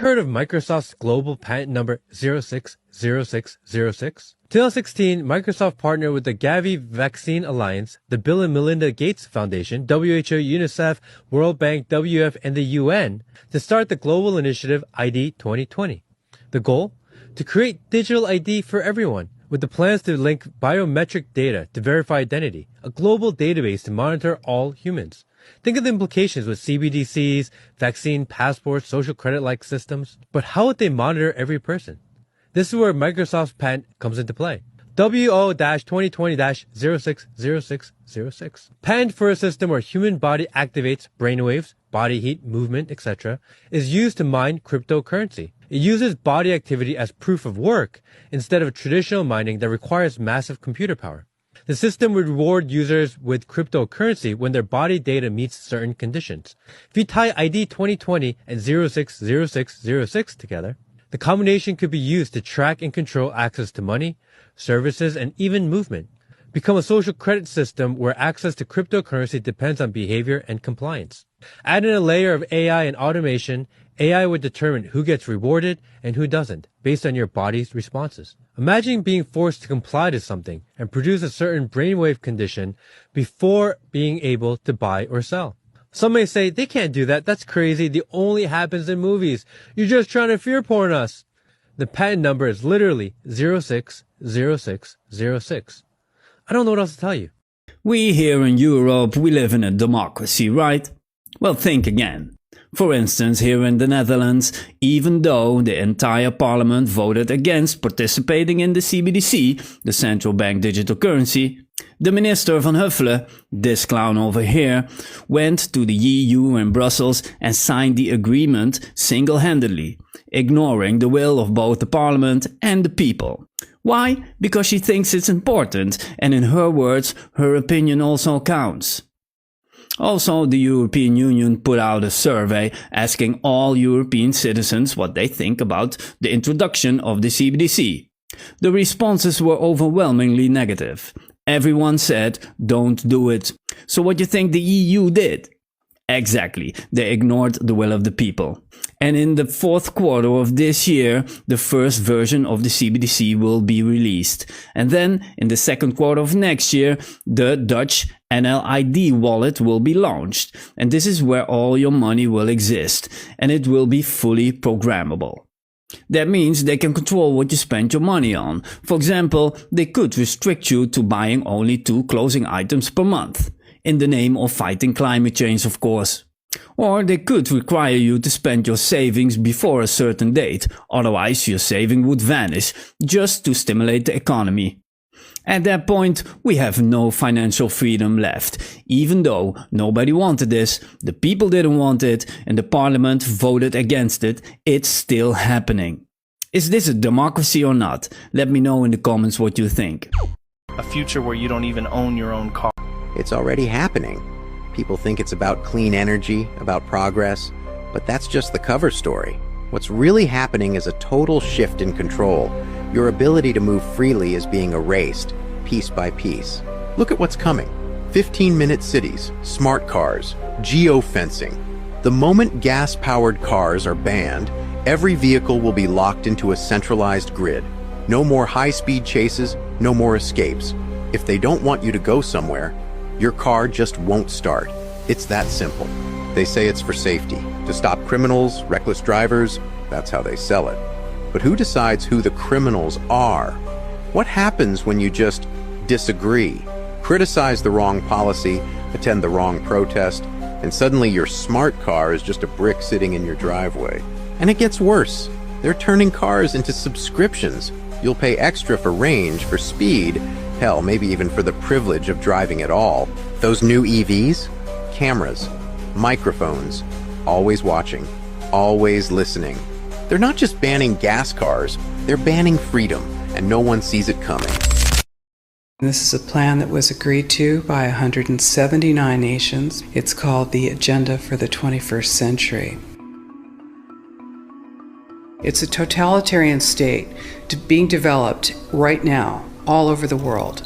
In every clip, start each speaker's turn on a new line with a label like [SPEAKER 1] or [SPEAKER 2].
[SPEAKER 1] heard of Microsoft's global patent number 060606? 2016, Microsoft partnered with the Gavi Vaccine Alliance, the Bill and Melinda Gates Foundation, WHO, UNICEF, World Bank, WF, and the UN to start the global initiative ID 2020. The goal? To create digital ID for everyone, with the plans to link biometric data to verify identity, a global database to monitor all humans. Think of the implications with CBDCs, vaccine passports, social credit-like systems. But how would they monitor every person? This is where Microsoft's patent comes into play. WO-2020-060606. Patent for a system where human body activates brainwaves, body heat, movement, etc., is used to mine cryptocurrency. It uses body activity as proof of work instead of traditional mining that requires massive computer power. The system would reward users with cryptocurrency when their body data meets certain conditions. If you tie ID 2020 and 060606 together, the combination could be used to track and control access to money, services, and even movement. Become a social credit system where access to cryptocurrency depends on behavior and compliance. Add in a layer of AI and automation, AI would determine who gets rewarded and who doesn't, based on your body's responses. Imagine being forced to comply to something and produce a certain brainwave condition before being able to buy or sell. Some may say, they can't do that, that's crazy, it only happens in movies. You're just trying to fear porn us. The patent number is literally 060606. I don't know what else to tell you.
[SPEAKER 2] We here in Europe, we live in a democracy, right? Well, think again. For instance, here in the Netherlands, even though the entire parliament voted against participating in the CBDC, the central bank digital currency, the minister van Huffelen, this clown over here, went to the EU in Brussels and signed the agreement single-handedly, ignoring the will of both the parliament and the people. Why? Because she thinks it's important, and in her words, her opinion also counts. Also, the European Union put out a survey asking all European citizens what they think about the introduction of the CBDC. The responses were overwhelmingly negative. Everyone said, don't do it. So what do you think the EU did? Exactly, they ignored the will of the people. And in the fourth quarter of this year, the first version of the CBDC will be released. And then, in the second quarter of next year, the Dutch NLID wallet will be launched. And this is where all your money will exist. And it will be fully programmable. That means they can control what you spend your money on. For example, they could restrict you to buying only 2 clothing items per month. In the name of fighting climate change, of course. Or they could require you to spend your savings before a certain date, otherwise your saving would vanish, just to stimulate the economy. At that point, we have no financial freedom left. Even though nobody wanted this, the people didn't want it, and the parliament voted against it, it's still happening. Is this a democracy or not? Let me know in the comments what you think.
[SPEAKER 3] A future where you don't even own your own car.
[SPEAKER 4] It's already happening. People think it's about clean energy, about progress, but that's just the cover story. What's really happening is a total shift in control. Your ability to move freely is being erased, piece by piece. Look at what's coming. 15-minute cities, smart cars, geofencing. The moment gas-powered cars are banned, every vehicle will be locked into a centralized grid. No more high-speed chases, no more escapes. If they don't want you to go somewhere, your car just won't start. It's that simple. They say it's for safety, to stop criminals, reckless drivers. That's how they sell it. But who decides who the criminals are? What happens when you just disagree, criticize the wrong policy, attend the wrong protest, and suddenly your smart car is just a brick sitting in your driveway? And it gets worse. They're turning cars into subscriptions. You'll pay extra for range, for speed, hell, maybe even for the privilege of driving at all. Those new EVs? Cameras, microphones, always watching, always listening. They're not just banning gas cars, they're banning freedom, and no one sees it coming.
[SPEAKER 5] This is a plan that was agreed to by 179 nations. It's called the Agenda for the 21st Century. It's a totalitarian state being developed right now all over the world.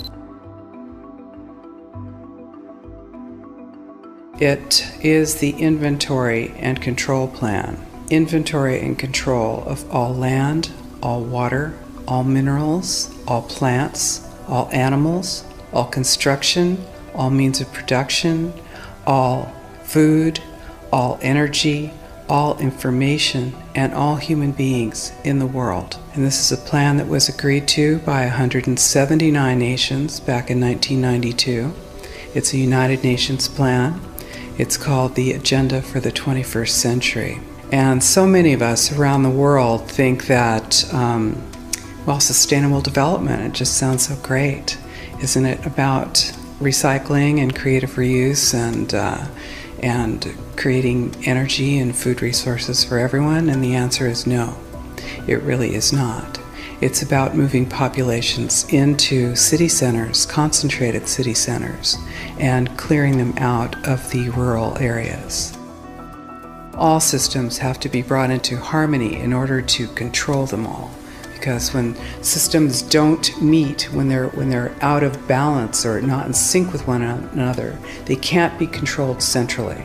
[SPEAKER 5] It is the inventory and control plan inventory and control of all land, all water, all minerals, all plants, all animals, all construction, all means of production, all food, all energy, all information, and all human beings in the world. And this is a plan that was agreed to by 179 nations back in 1992. It's a United Nations plan. It's called the Agenda for the 21st Century. And so many of us around the world think that, sustainable development, it just sounds so great. Isn't it about recycling and creative reuse and creating energy and food resources for everyone? And the answer is no, it really is not. It's about moving populations into city centers, concentrated city centers, and clearing them out of the rural areas. All systems have to be brought into harmony in order to control them all. Because when systems don't meet, when they're out of balance or not in sync with one another, they can't be controlled centrally.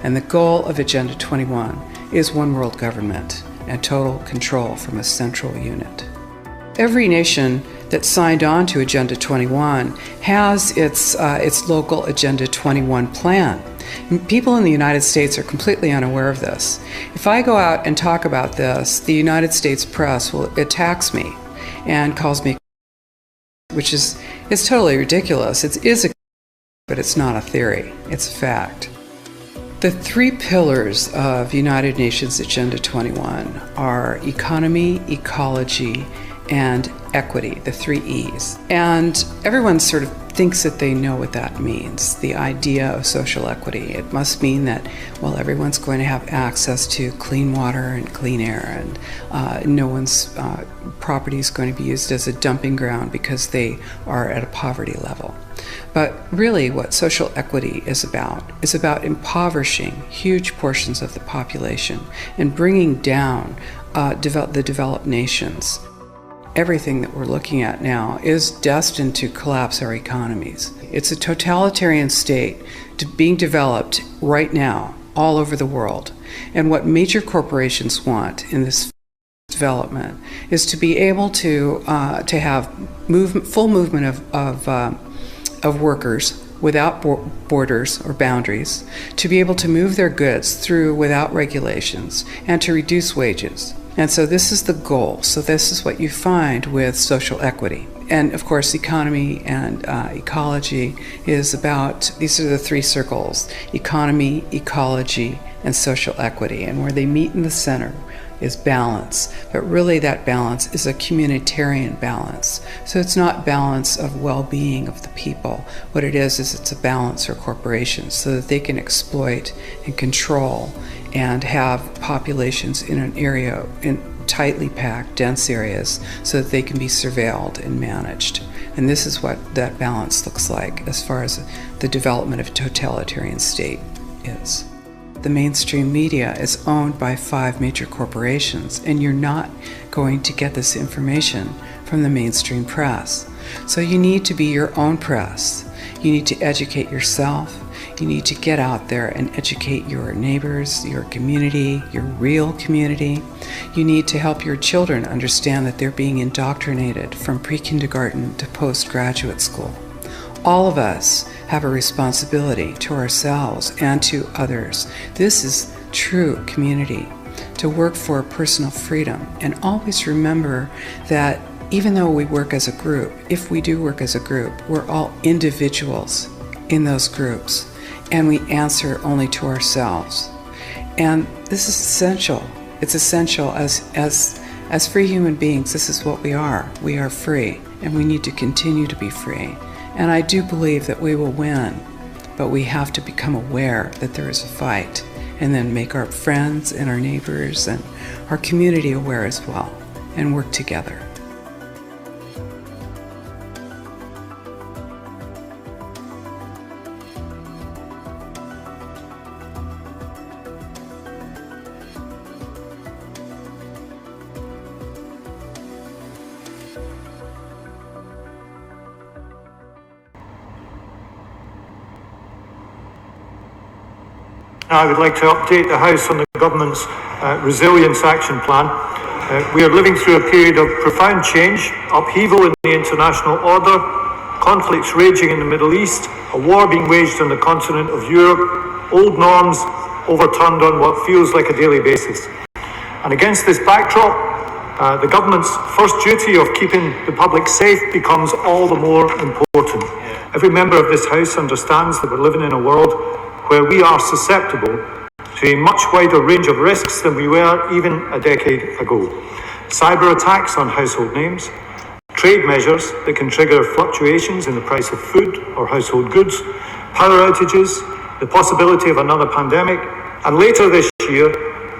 [SPEAKER 5] And the goal of Agenda 21 is one world government and total control from a central unit. Every nation that signed on to Agenda 21 has its local Agenda 21 plan. People in the United States are completely unaware of this. If I go out and talk about this, the United States press attacks me and calls me, which is totally ridiculous. It is but it's not a theory. It's a fact. The three pillars of United Nations Agenda 21 are economy, ecology, and equity, the three E's. And everyone sort of thinks that they know what that means, the idea of social equity. It must mean that, everyone's going to have access to clean water and clean air, and no one's property is going to be used as a dumping ground because they are at a poverty level. But really what social equity is about impoverishing huge portions of the population and bringing down the developed nations. Everything that we're looking at now is destined to collapse our economies. It's a totalitarian state being developed right now all over the world. And what major corporations want in this development is to be able to have full movement of workers without borders or boundaries, to be able to move their goods through without regulations, and to reduce wages. And so this is the goal. So this is what you find with social equity. And of course, economy and ecology is about, these are the three circles: economy, ecology, and social equity. And where they meet in the center is balance. But really that balance is a communitarian balance. So it's not balance of well-being of the people. What it is it's a balance for corporations so that they can exploit and control and have populations in an area, in tightly packed, dense areas, so that they can be surveilled and managed. And this is what that balance looks like as far as the development of a totalitarian state is. The mainstream media is owned by 5 major corporations, and you're not going to get this information from the mainstream press. So you need to be your own press. You need to educate yourself. You need to get out there and educate your neighbors, your community, your real community. You need to help your children understand that they're being indoctrinated from pre-kindergarten to postgraduate school. All of us have a responsibility to ourselves and to others. This is true community, to work for personal freedom. And always remember that even though we work as a group, if we do work as a group, we're all individuals in those groups, and we answer only to ourselves. And this is essential. It's essential as free human beings. This is what we are. We are free, and we need to continue to be free. And I do believe that we will win, but we have to become aware that there is a fight, and then make our friends and our neighbors and our community aware as well, and work together.
[SPEAKER 6] I would like to update the House on the government's Resilience Action Plan. We are living through a period of profound change, upheaval in the international order, conflicts raging in the Middle East, a war being waged on the continent of Europe, old norms overturned on what feels like a daily basis. And against this backdrop, the government's first duty of keeping the public safe becomes all the more important. Every member of this House understands that we're living in a world where we are susceptible to a much wider range of risks than we were even a decade ago. Cyber attacks on household names, trade measures that can trigger fluctuations in the price of food or household goods, power outages, the possibility of another pandemic, and later this year,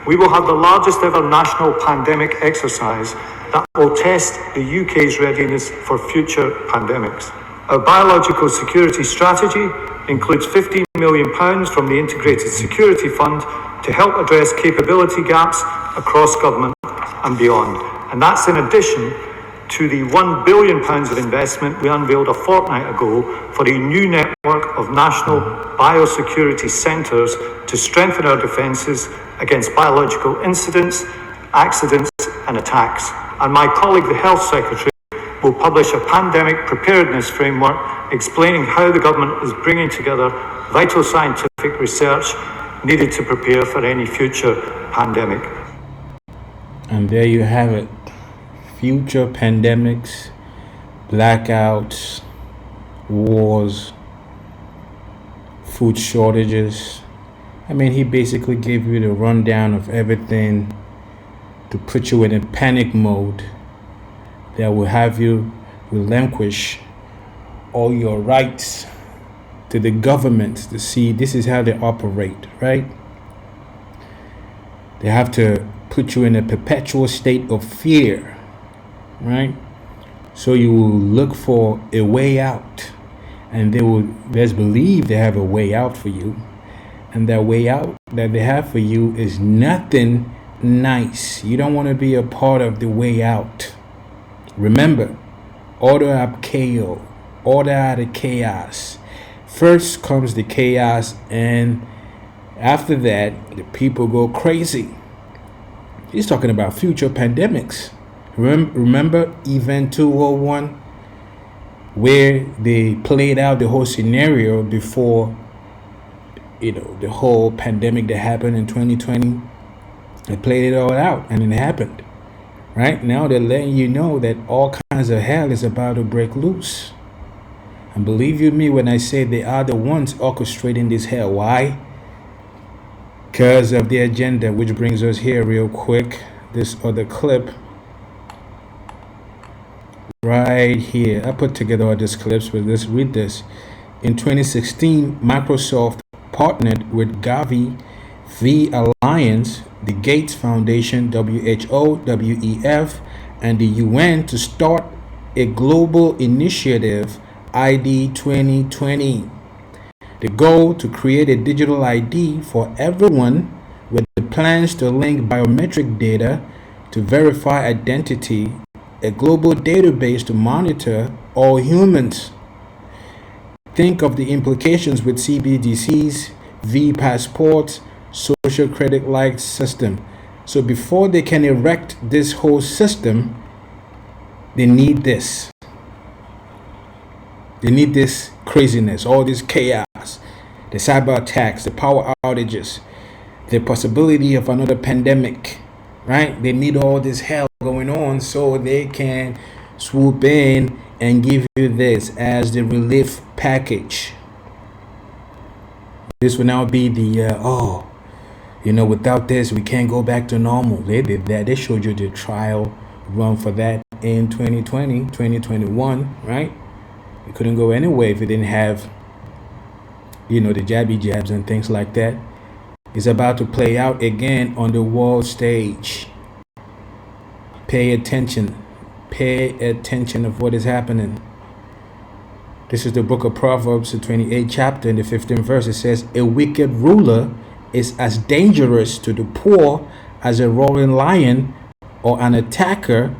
[SPEAKER 6] we will have the largest ever national pandemic exercise that will test the UK's readiness for future pandemics. Our biological security strategy includes £15 million from the Integrated Security Fund to help address capability gaps across government and beyond. And that's in addition to the £1 billion of investment we unveiled a fortnight ago for a new network of national biosecurity centres to strengthen our defences against biological incidents, accidents and attacks. And my colleague, the Health Secretary, will publish a pandemic preparedness framework explaining how the government is bringing together vital scientific research needed to prepare for any future pandemic.
[SPEAKER 7] And there you have it. Future pandemics, blackouts, wars, food shortages. I mean, he basically gave you the rundown of everything to put you in a panic mode that will have you relinquish all your rights to the government to see this is how they operate, right? They have to put you in a perpetual state of fear, right? So you will look for a way out, and they will best believe they have a way out for you, and that way out that they have for you is nothing nice. You don't want to be a part of the way out. Remember, order ab chaos, order out of chaos. First comes the chaos, and after that, the people go crazy. He's talking about future pandemics. Remember Event 201, where they played out the whole scenario before, the whole pandemic that happened in 2020. They played it all out, and it happened. Right now, they're letting you know that all kinds of hell is about to break loose. And believe you me when I say they are the ones orchestrating this hell. Why? Because of the agenda, which brings us here real quick. This other clip right here. I put together all these clips, but let's read this. In 2016, Microsoft partnered with Gavi V Alliance, the Gates Foundation, WHO, WEF, and the UN to start a global initiative, ID 2020. The goal to create a digital ID for everyone with the plans to link biometric data to verify identity, a global database to monitor all humans. Think of the implications with CBDCs, V-passports, social credit-like system. So before they can erect this whole system, they need this. They need this craziness, all this chaos, the cyber attacks, the power outages, the possibility of another pandemic, right? They need all this hell going on so they can swoop in and give you this as the relief package. This will now be the, without this, we can't go back to normal. They did that. They showed you the trial run for that in 2020, 2021, right? You couldn't go anywhere if you didn't have, the jabby jabs and things like that. It's about to play out again on the world stage. Pay attention. Pay attention of what is happening. This is the book of Proverbs, the 28th chapter, in the 15th verse. It says, a wicked ruler is as dangerous to the poor as a roaring lion or an attacker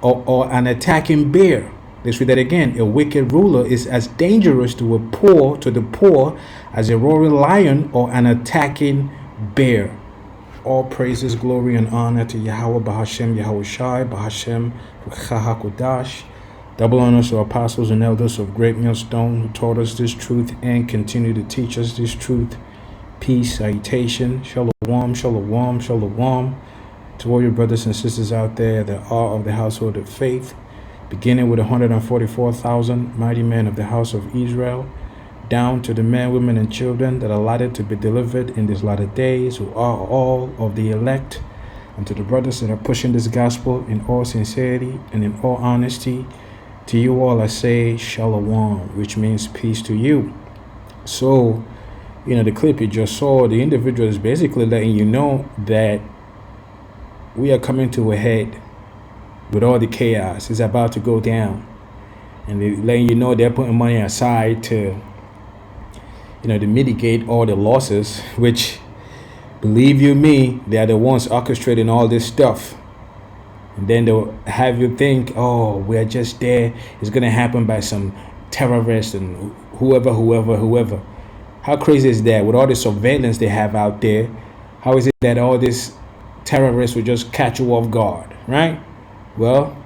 [SPEAKER 7] or an attacking bear. Let's read that again. A wicked ruler is as dangerous to the poor as a roaring lion or an attacking bear. all praises, glory, and honor to Yahweh, Bahashem, Yahweh Shai, Bahashem, Ruchahakodash. Double honors to apostles and elders of Great Millstone who taught us this truth and continue to teach us this truth. Peace, salutation, shalom, shalom, shalom to all your brothers and sisters out there that are of the household of faith, beginning with 144,000 mighty men of the house of Israel, down to the men, women, and children that are allotted to be delivered in these latter days, who are all of the elect, and to the brothers that are pushing this gospel in all sincerity and in all honesty. To you all I say shalom, which means peace to you. So, the clip you just saw, the individual is basically letting you know that we are coming to a head with all the chaos. It's about to go down. And they're letting you know they're putting money aside to, to mitigate all the losses, which, believe you me, they are the ones orchestrating all this stuff. And then they'll have you think, oh, we're just there. It's going to happen by some terrorists and whoever. How crazy is that? With all the surveillance they have out there, how is it that all these terrorists will just catch you off guard, right? Well,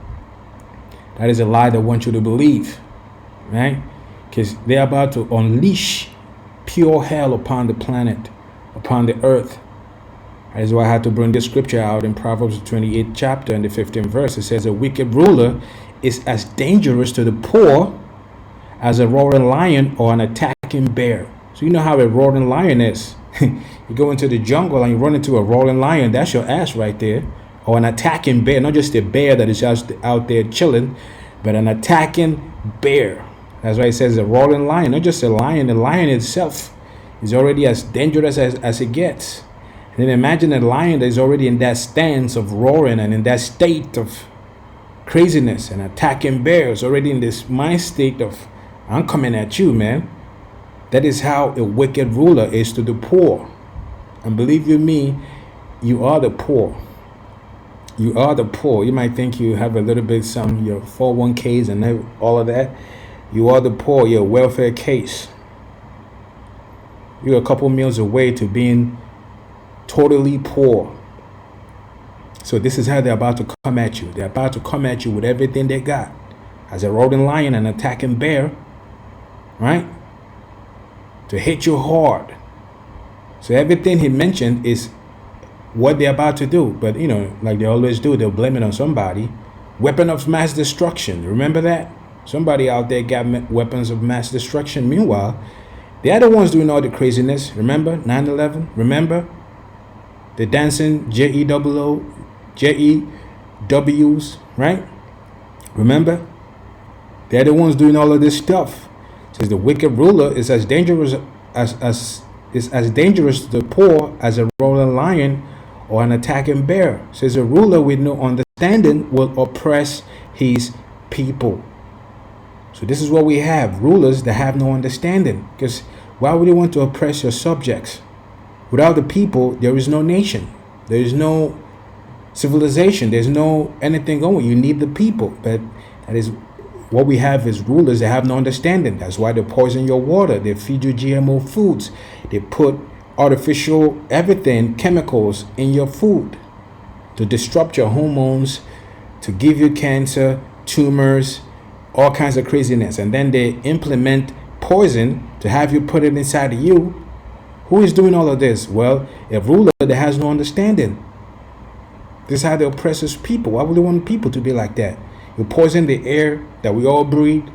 [SPEAKER 7] that is a lie they want you to believe, right? Because they're about to unleash pure hell upon the planet, upon the earth. That is why I had to bring this scripture out in Proverbs 28th chapter and the 15th verse. It says, a wicked ruler is as dangerous to the poor as a roaring lion or an attacking bear. So you know how a roaring lion is. You go into the jungle and you run into a roaring lion, that's your ass right there. Or an attacking bear, not just a bear that is just out there chilling, but an attacking bear. That's why it says a roaring lion, not just a lion. The lion itself is already as dangerous as it gets. And then imagine a lion that is already in that stance of roaring and in that state of craziness, and attacking bears already in this mind state of, I'm coming at you, man. That is how a wicked ruler is to the poor. And believe you me, you are the poor. You are the poor. You might think you have a little bit some, your 401ks and all of that. You are the poor. You're a welfare case. You're a couple meals away to being totally poor. So this is how they're about to come at you. They're about to come at you with everything they got. As a roaring lion and attacking bear, right? To hit you hard. So everything he mentioned is what they're about to do. But, like they always do, they'll blame it on somebody. Weapon of mass destruction. Remember that? Somebody out there got weapons of mass destruction. Meanwhile, they are the ones doing all the craziness. Remember 9/11? Remember the dancing JEWs, right? Remember? They're the ones doing all of this stuff. It says the wicked ruler is as dangerous as dangerous to the poor as a roaring lion or an attacking bear. It says a ruler with no understanding will oppress his people. So this is what we have, rulers that have no understanding. Because why would you want to oppress your subjects? Without the people, there is no nation. There is no civilization. There's no anything going. You need the people. But that is what we have is rulers that have no understanding. That's why they poison your water. They feed you GMO foods. They put artificial everything, chemicals in your food to disrupt your hormones, to give you cancer, tumors, all kinds of craziness. And then they implement poison to have you put it inside of you. Who is doing all of this? Well, a ruler that has no understanding. This is how they oppress his people. Why would they want people to be like that? You poison the air that we all breathe.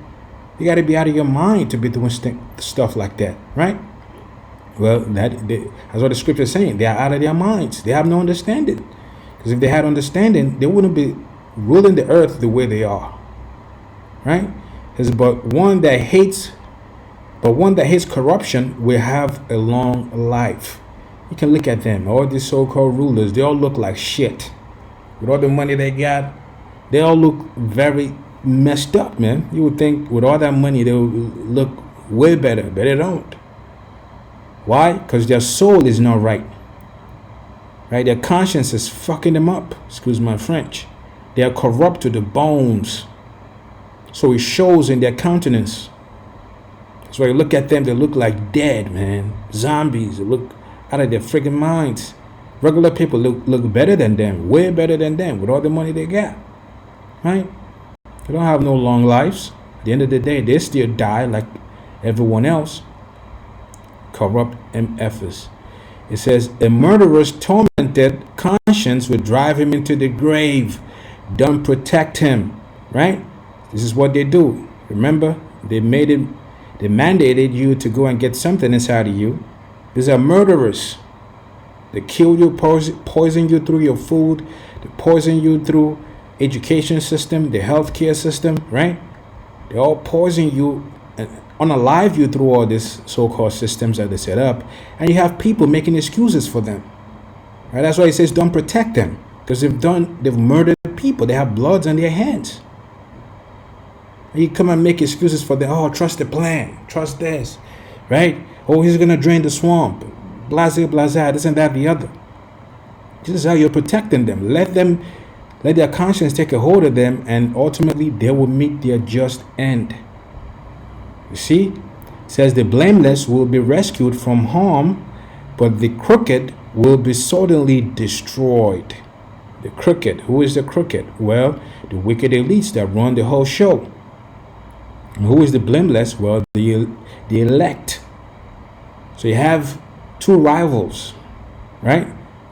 [SPEAKER 7] You got to be out of your mind to be doing stuff like that, right? Well, that's what the scripture is saying. They are out of their minds. They have no understanding. Because if they had understanding, they wouldn't be ruling the earth the way they are, right? But one that hates corruption will have a long life. You can look at them, all these so-called rulers. They all look like shit. With all the money they got, they all look very messed up, man. You would think with all that money they would look way better, but they don't. Why? Because their soul is not right. Right? Their conscience is fucking them up. Excuse my French. They are corrupt to the bones. So it shows in their countenance. So you look at them, they look like dead, man. Zombies. They look out of their freaking minds. Regular people look better than them, way better than them, with all the money they got, right? They don't have no long lives. At the end of the day, they still die like everyone else. Corrupt MFers. It says, a murderer's tormented conscience would drive him into the grave. Don't protect him, right? This is what they do. Remember, they mandated you to go and get something inside of you. These are murderers. They kill you, poison you through your food, they poison you through education system, the healthcare system, right? They all poison you and unalive you through all these so-called systems that they set up, and you have people making excuses for them. Right? That's why it says don't protect them, because they've murdered people. They have bloods on their hands. And you come and make excuses for them. Oh, trust the plan, trust this, right? Oh, he's gonna drain the swamp. Blase, this and that, the other. This is how you're protecting them. Let their conscience take a hold of them, and ultimately they will meet their just end. You see? It says the blameless will be rescued from harm, but the crooked will be suddenly destroyed. The crooked. Who is the crooked? Well, the wicked elites that run the whole show. And who is the blameless? Well, the elect. So you have two rivals, right?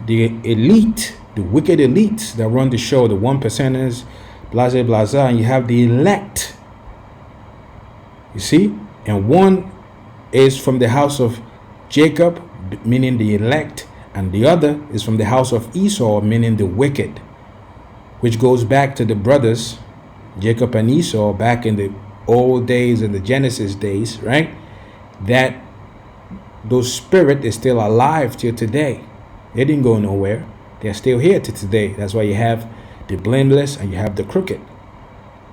[SPEAKER 7] The elite, the wicked elites that run the show, the 1%ers, blase, and you have the elect. You see? And one is from the house of Jacob, meaning the elect, and the other is from the house of Esau, meaning the wicked, which goes back to the brothers, Jacob and Esau, back in the old days, in the Genesis days, right? That those spirit is still alive till today. They didn't go nowhere. They're still here to today. That's why you have the blameless and you have the crooked.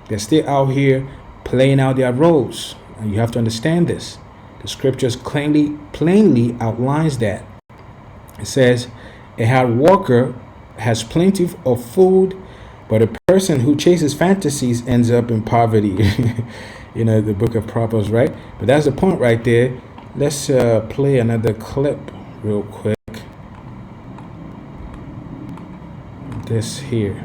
[SPEAKER 7] They're still out here playing out their roles. And you have to understand this. The scriptures plainly outlines that. It says, a hard worker has plenty of food, but a person who chases fantasies ends up in poverty. You know, the book of Proverbs, right? But that's the point right there. Let's play another clip real quick. This here.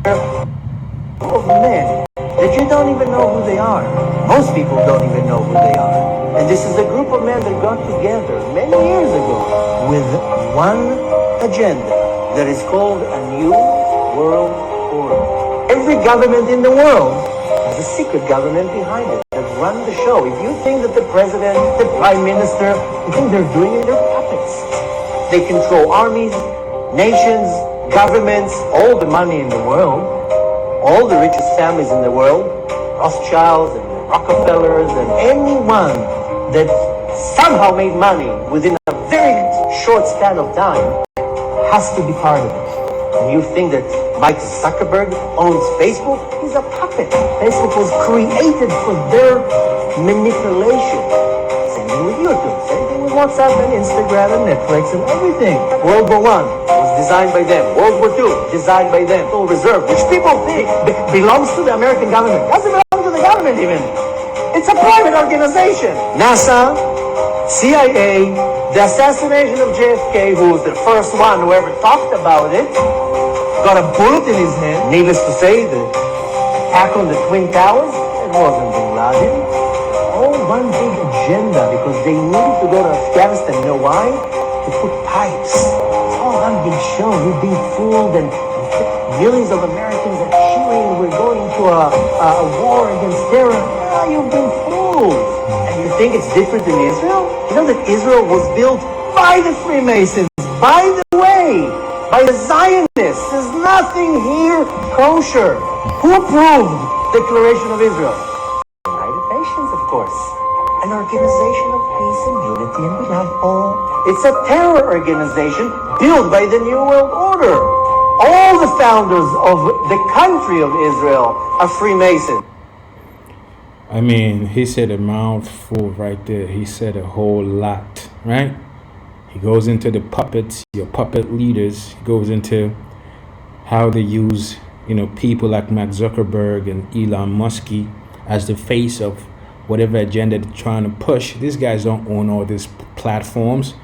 [SPEAKER 8] Of men that you don't even know who they are. Most people don't even know who they are. And this is a group of men that got together many years ago with one agenda that is called a new world order. Every government in the world has a secret government behind it that run the show. If you think that the president, the prime minister, you think they're doing it, they're puppets. They control armies, nations, governments, all the money in the world, all the richest families in the world, Rothschilds and Rockefellers and anyone that somehow made money within a very short span of time has to be part of it. And you think that Mike Zuckerberg owns Facebook? He's a puppet. Facebook was created for their manipulation. Same thing with YouTube, same thing with WhatsApp and Instagram and Netflix and everything. World War I was designed by them. World War II, designed by them. Federal Reserve, which people think belongs to the American government. Doesn't belong to the government even. It's a private organization. NASA, CIA, the assassination of JFK, who was the first one who ever talked about it, got a bullet in his head. Needless to say, the attack on the Twin Towers, it wasn't Bin Laden. All one big agenda, because they needed to go to Afghanistan. You know why? To put pipes. It's all one big show. We've been fooled, and millions of Americans are cheering. We're going to a war against terror. Ah, you've been fooled. And you think it's different in Israel? You know that Israel was built by the Freemasons, by the way, by the Zionists. There's nothing here kosher. Who approved the Declaration of Israel? United Nations, of course. An organization of peace and unity, and we love all. It's a terror organization built by the New World Order. All the founders of the country of Israel are Freemasons.
[SPEAKER 7] I mean, he said a mouthful right there. He said a whole lot, right? He goes into the puppets, your puppet leaders. He goes into how they use, people like Mark Zuckerberg and Elon Musk as the face of whatever agenda they're trying to push. These guys don't own all these platforms.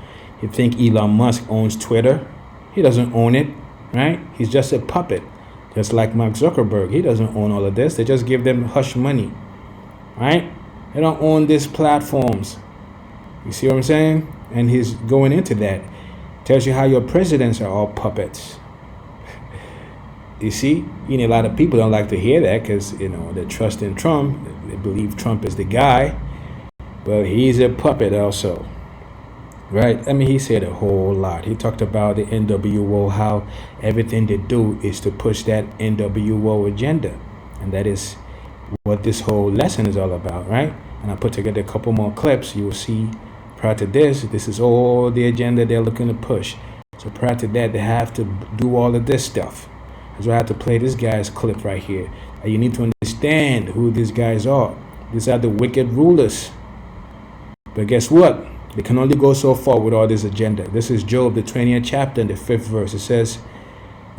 [SPEAKER 7] You think Elon Musk owns Twitter? He doesn't own it, right? He's just a puppet. Just like Mark Zuckerberg, he doesn't own all of this. They just give them hush money, right? They don't own these platforms. You see what I'm saying? And he's going into that. Tells you how your presidents are all puppets. You see, a lot of people don't like to hear that because, they trust in Trump. They believe Trump is the guy. But he's a puppet also. Right? I mean, he said a whole lot. He talked about the NWO, how everything they do is to push that NWO agenda. And that is what this whole lesson is all about, right? And I put together a couple more clips. You will see prior to this is all the agenda they're looking to push. So prior to that, they have to do all of this stuff. So I have to play this guy's clip right here. And you need to understand who these guys are. These are the wicked rulers. But guess what? They can only go so far with all this agenda. This is Job, the 20th chapter, and the 5th verse. It says,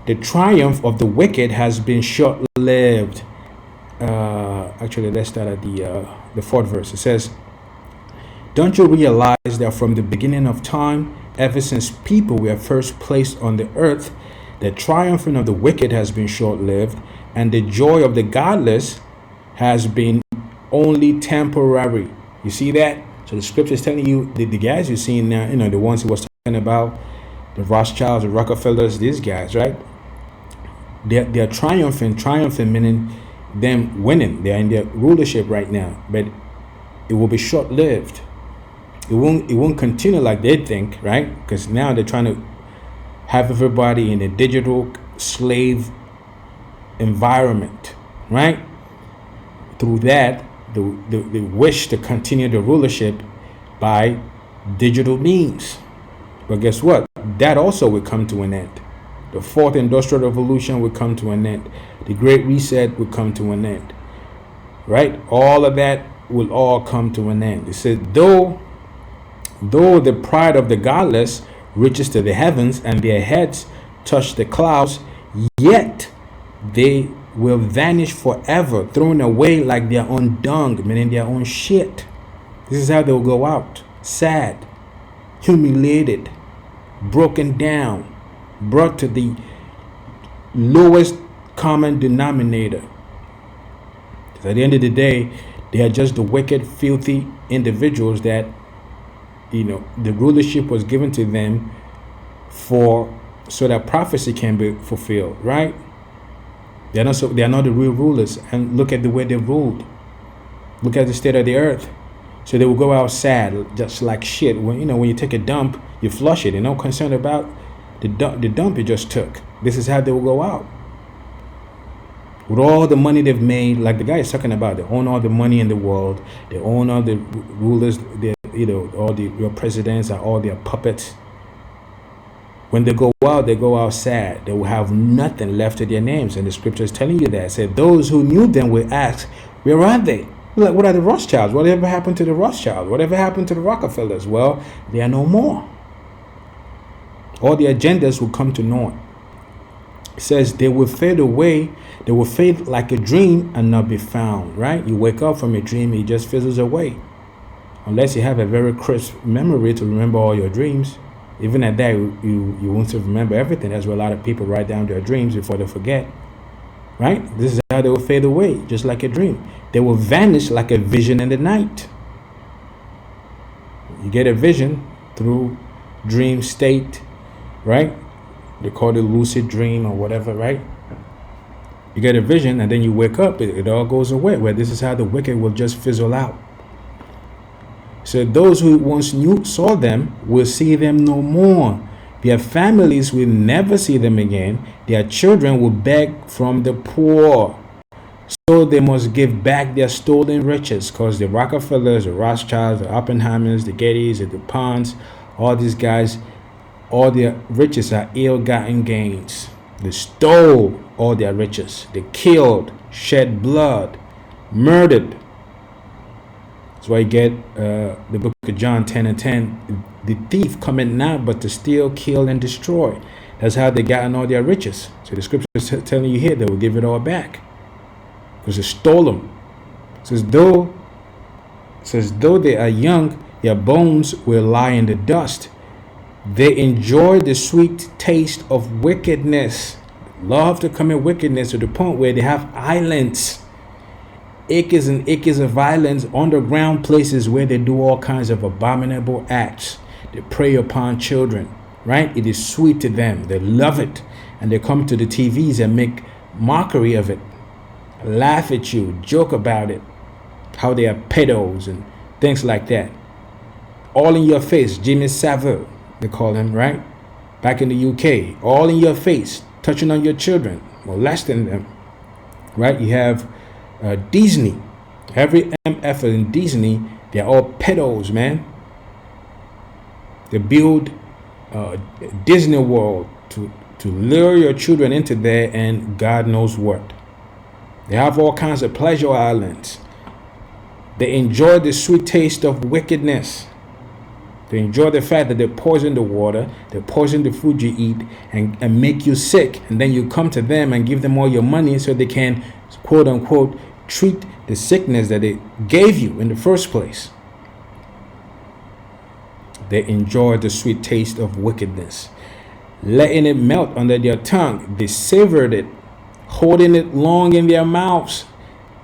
[SPEAKER 7] the triumph of the wicked has been short-lived. Actually, let's start at the 4th verse. It says, don't you realize that from the beginning of time, ever since people were first placed on the earth, the triumphing of the wicked has been short-lived, and the joy of the godless has been only temporary. You see that? So the scripture is telling you the guys you're seeing now, the ones he was talking about, the Rothschilds, the Rockefellers, these guys, right? They're triumphing meaning them winning. They're in their rulership right now, but it will be short-lived. It won't continue like they think, right? Because now they're trying to have everybody in a digital slave environment, right? Through that, the wish to continue the rulership by digital means. But guess what? That also will come to an end. The fourth industrial revolution will come to an end. The Great Reset will come to an end. Right? All of that will all come to an end. It said, though the pride of the godless reaches to the heavens and their heads touch the clouds, yet they will vanish forever, thrown away like their own dung, meaning their own shit. This is how they'll go out. Sad, humiliated, broken down, brought to the lowest common denominator. Because at the end of the day, they are just the wicked, filthy individuals that, the rulership was given to them so that prophecy can be fulfilled, right? They are not the real rulers. And look at the way they ruled. Look at the state of the earth. So they will go out sad, just like shit. When you take a dump, you flush it. You're not concerned about the dump you just took. This is how they will go out. With all the money they've made, like the guy is talking about, they own all the money in the world. They own all the rulers. All your presidents are all their puppets. When they go out sad. They will have nothing left to their names. And the scripture is telling you that. It said, those who knew them will ask, where are they? Like, what are the Rothschilds? Whatever happened to the Rothschilds? Whatever happened to the Rockefellers? Well, they are no more. All the agendas will come to naught. It says they will fade away. They will fade like a dream and not be found, right? You wake up from a dream, it just fizzles away. Unless you have a very crisp memory to remember all your dreams. Even at that, you won't remember everything. That's why a lot of people write down their dreams before they forget. Right? This is how they will fade away, just like a dream. They will vanish like a vision in the night. You get a vision through dream state, right? They call it lucid dream or whatever, right? You get a vision and then you wake up, it all goes away. Where this is how the wicked will just fizzle out. So those who once saw them will see them no more. Their families will never see them again. Their children will beg from the poor. So they must give back their stolen riches, because the Rockefellers, the Rothschilds, the Oppenheimers, the Gettys, the DuPonts, all these guys, all their riches are ill-gotten gains. They stole all their riches. They killed, shed blood, murdered. That's why you get the book of John 10:10. The thief cometh not but to steal, kill, and destroy. That's how they gotten all their riches. So the scripture is telling you here they will give it all back, because they stole them. It says, though says, though they are young, their bones will lie in the dust. They enjoy the sweet taste of wickedness, love to commit wickedness to the point where they have islands, acres and acres of islands, underground places where they do all kinds of abominable acts. They prey upon children, right? It is sweet to them. They love it. And they come to the TVs and make mockery of it, laugh at you, joke about it, how they are pedos and things like that. All in your face. Jimmy Savile, they call him, right? Back in the UK, all in your face, touching on your children, molesting them, right? You have Disney. Every MF in Disney, they're all pedos, man. They build Disney World to lure your children into there and God knows what. They have all kinds of pleasure islands. They enjoy the sweet taste of wickedness. They enjoy the fact that they poison the water, they poison the food you eat, and make you sick. And then you come to them and give them all your money so they can, quote unquote, treat the sickness that they gave you in the first place. They enjoy the sweet taste of wickedness, letting it melt under their tongue. They savored it, holding it long in their mouths.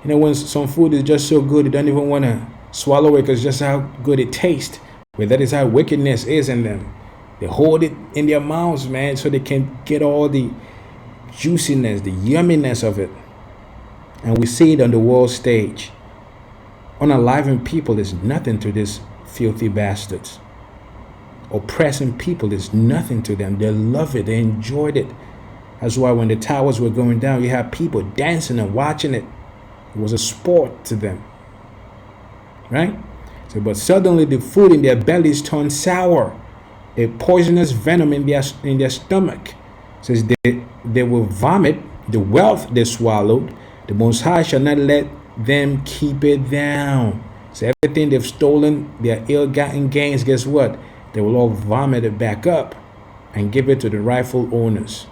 [SPEAKER 7] You know, when some food is just so good, you don't even want to swallow it because just how good it tastes. But that is how wickedness is in them. They hold it in their mouths, man, so they can get all the juiciness, the yumminess of it. And we see it on the world stage. Unaliving people is nothing to these filthy bastards. Oppressing people is nothing to them. They love it. They enjoyed it. That's why when the towers were going down, you had people dancing and watching it. It was a sport to them. Right? So, but suddenly the food in their bellies turned sour. A poisonous venom in their stomach. It says they will vomit the wealth they swallowed. The Most High shall not let them keep it down. So everything they've stolen, their ill-gotten gains, guess what? They will all vomit it back up and give it to the rightful owners,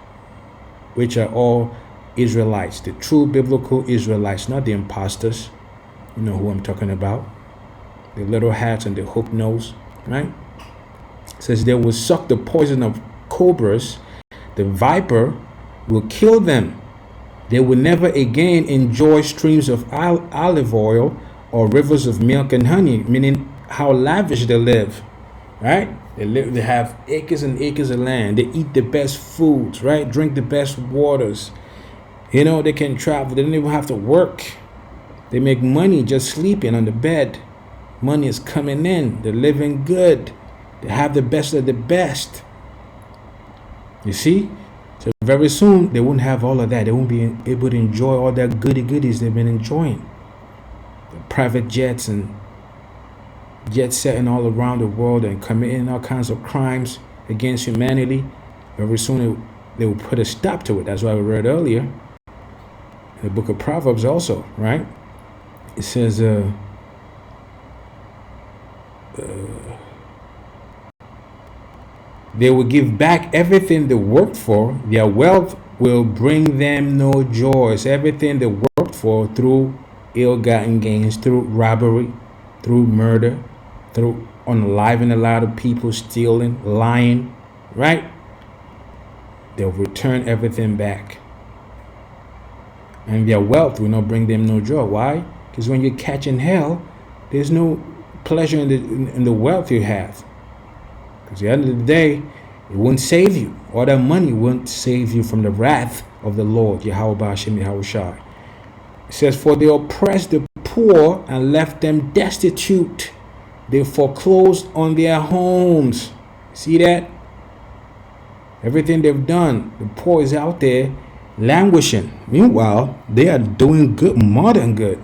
[SPEAKER 7] which are all Israelites, the true biblical Israelites, not the imposters. You know who I'm talking about. The little hats and the hook nose, right? It says they will suck the poison of cobras. The viper will kill them. They will never again enjoy streams of olive oil or rivers of milk and honey, meaning how lavish they live, right? They have acres and acres of land. They eat the best foods, right? Drink the best waters. You know, they can travel. They don't even have to work. They make money just sleeping on the bed. Money is coming in. They're living good. They have the best of the best. You see? So very soon, they won't have all of that. They won't be able to enjoy all that goodies they've been enjoying. The private jets and jet setting all around the world and committing all kinds of crimes against humanity. Very soon, they will put a stop to it. That's why we read earlier. The book of Proverbs also, right? It says, they will give back everything they worked for. Their wealth will bring them no joy. So everything they worked for through ill-gotten gains, through robbery, through murder, through unaliving a lot of people, stealing, lying, right? They'll return everything back. And their wealth will not bring them no joy. Why? Because when you're catching hell, there's no pleasure in the wealth you have. Because at the end of the day, it won't save you. All that money won't save you from the wrath of the Lord, Yahweh Ba'ashem Yahweh Shai. It says, for they oppressed the poor and left them destitute. They foreclosed on their homes. See that? Everything they've done, the poor is out there languishing. Meanwhile, they are doing good, more than good.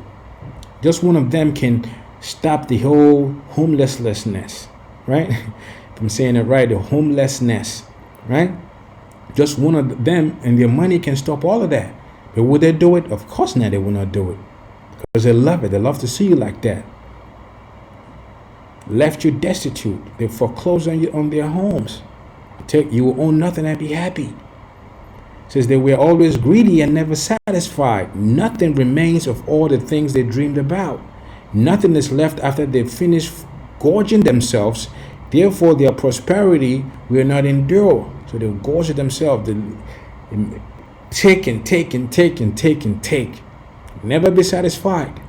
[SPEAKER 7] Just one of them can stop the whole homelessness, right? If I'm saying it right, the homelessness, right? Just one of them and their money can stop all of that. But would they do it? Of course not, they will not do it. Because they love it. They love to see you like that. Left you destitute. They foreclosed on you on their homes. You will own nothing and be happy. It says they were always greedy and never satisfied. Nothing remains of all the things they dreamed about. Nothing is left after they finish gorging themselves. Therefore, their prosperity will not endure. So they gorge themselves. They take and take and take and take and take. Never be satisfied.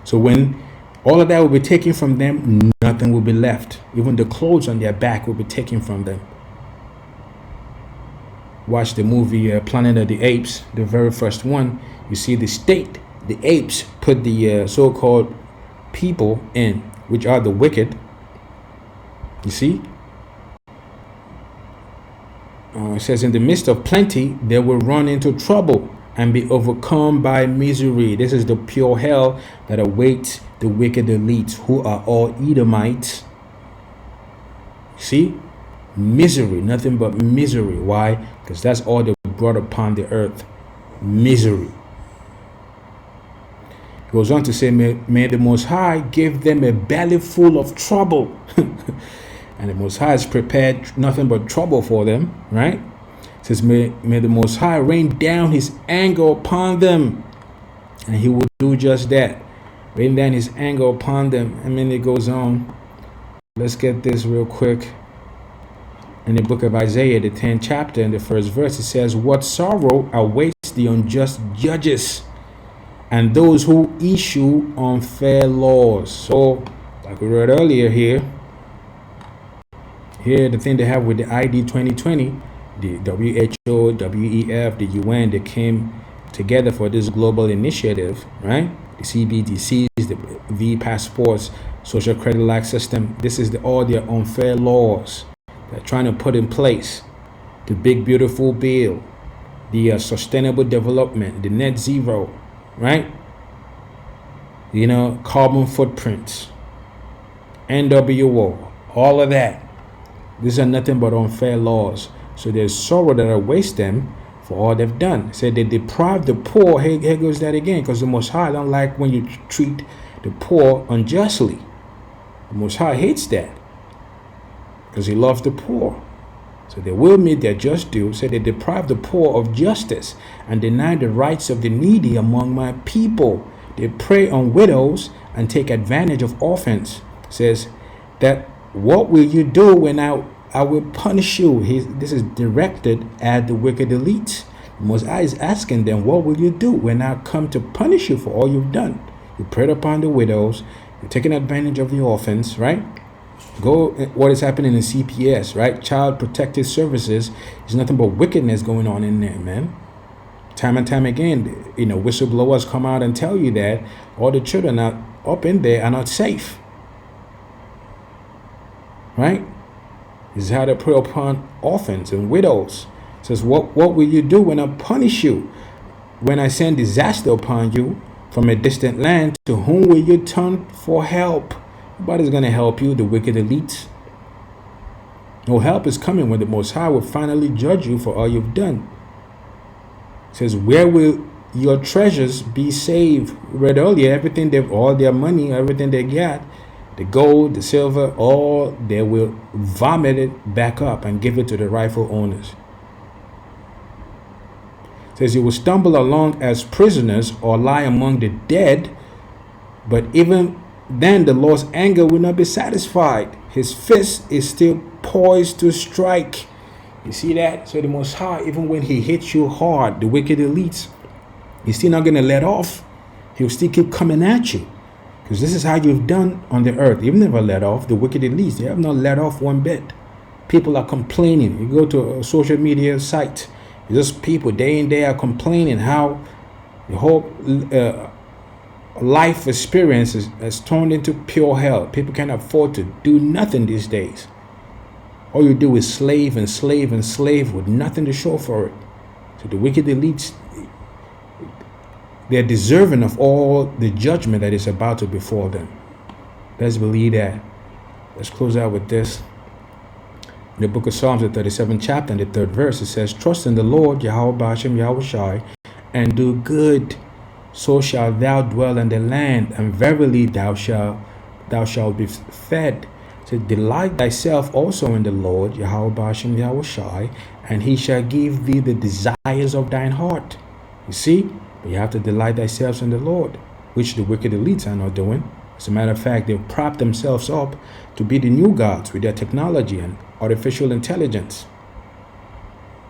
[SPEAKER 7] So when all of that will be taken from them, nothing will be left. Even the clothes on their back will be taken from them. Watch the movie Planet of the Apes, the very first one. You see the state the apes put the so-called people in, which are the wicked. You see? It says, in the midst of plenty, they will run into trouble and be overcome by misery. This is the pure hell that awaits the wicked elites, who are all Edomites. See? Misery, nothing but misery. Why? Because that's all they brought upon the earth. Misery. Goes on to say, may the Most High give them a belly full of trouble. And the Most High has prepared nothing but trouble for them, right? It says, may the Most High rain down his anger upon them. And he will do just that. Rain down his anger upon them. And then it goes on. Let's get this real quick. In the book of Isaiah, the 10th chapter, and the first verse, it says, what sorrow awaits the unjust judges and those who issue unfair laws. So, like we read earlier here, the thing they have with the ID 2020, the WHO, WEF, the UN, they came together for this global initiative, right? The CBDCs, the V passports, social credit like system. This is all their unfair laws they're trying to put in place. The big beautiful bill, the sustainable development, the net zero, right? You know, carbon footprints, NWO, all of that. These are nothing but unfair laws. So there's sorrow that awaits them for all they've done. Said they deprive the poor. Here goes that again, because the Most High don't like when you treat the poor unjustly. The Most High hates that, because he loves the poor. So they will meet their just due. Said they deprive the poor of justice and deny the rights of the needy among my people. They prey on widows and take advantage of orphans. Says that, what will you do when I will punish you? This is directed at the wicked elites. The Most High is asking them, what will you do when I come to punish you for all you've done? You preyed upon the widows, you're taking advantage of the orphans, right? Go what is happening in CPS, right? Child Protective Services. There's nothing but wickedness going on in there, man. Time and time again, you know, whistleblowers come out and tell you that all the children up in there are not safe. Right? This is how they prey upon orphans and widows. It says, what will you do when I punish you? When I send disaster upon you from a distant land, to whom will you turn for help? Nobody's going to help you, the wicked elites. No help is coming when the Most High will finally judge you for all you've done. It says, where will your treasures be saved? We read earlier, all their money, everything they got, the gold, the silver, all, they will vomit it back up and give it to the rightful owners. It says, you will stumble along as prisoners or lie among the dead, but even then the Lord's anger will not be satisfied. His fist is still poised to strike. You see that? So the Most High, even when he hits you hard, the wicked elites, he's still not going to let off. He'll still keep coming at you. Because this is how you've done on the earth. You've never let off. The wicked elites, they have not let off one bit. People are complaining. You go to a social media site, just people day in day out complaining how the whole life experience has turned into pure hell. People can't afford to do nothing these days. All you do is slave and slave and slave with nothing to show for it. So the wicked elites, they're deserving of all the judgment that is about to befall them. Let's believe that. Let's close out with this. In the book of Psalms, the 37th chapter and the 3rd verse, it says, trust in the Lord, Yahweh Bashem, Yahweh Shai, and do good. So shalt thou dwell in the land, and verily thou shalt be fed. So delight thyself also in the Lord, Yahweh Bashem, Yahweh Shai, and he shall give thee the desires of thine heart. You see? But you have to delight thyself in the Lord. which the wicked elites are not doing. As a matter of fact, they've propped themselves up to be the new gods with their technology and artificial intelligence.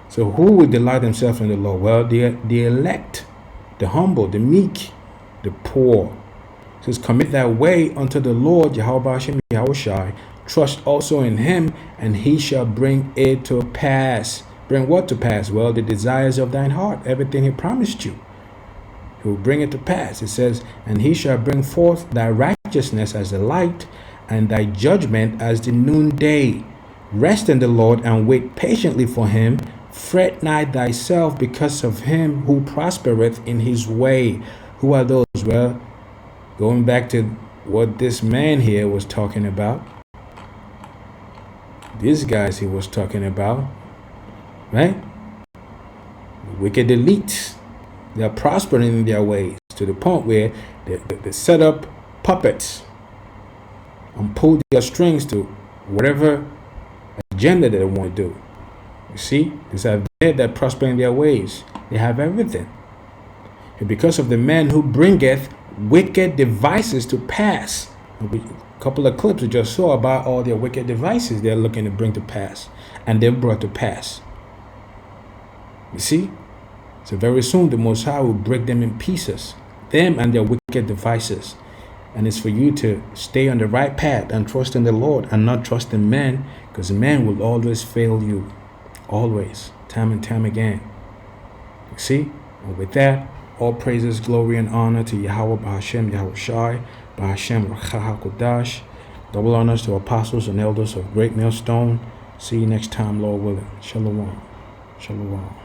[SPEAKER 7] So who would delight themselves in the Lord? Well, the elect, the humble, the meek, the poor. It says, commit thy way unto the Lord, Yahweh Hashem Yahushai. Trust also in him, and he shall bring it to pass. Bring what to pass? Well, the desires of thine heart, everything he promised you. He will bring it to pass. It says, and he shall bring forth thy righteousness as the light, and thy judgment as the noonday. Rest in the Lord and wait patiently for him. Fret not thyself because of him who prospereth in his way. Who are those? Well, going back to what this man here was talking about. These guys he was talking about, right? The wicked elites. They are prospering in their ways to the point where they set up puppets and pull their strings to whatever agenda that they want to do. You see, these are they that prosper in their ways. They have everything. And because of the man who bringeth wicked devices to pass. A couple of clips we just saw about all their wicked devices they're looking to bring to pass. And they've brought to pass. You see? So very soon the Most High will break them in pieces. Them and their wicked devices. And it's for you to stay on the right path and trust in the Lord and not trust in men, because men will always fail you. Always. Time and time again. You see? And with that, all praises, glory, and honor to Yahweh B'Hashem Yahushai, B'Hashem Racha HaKodash. Double honors to apostles and elders of Great Millstone. See you next time, Lord willing. Shalom. Shalom.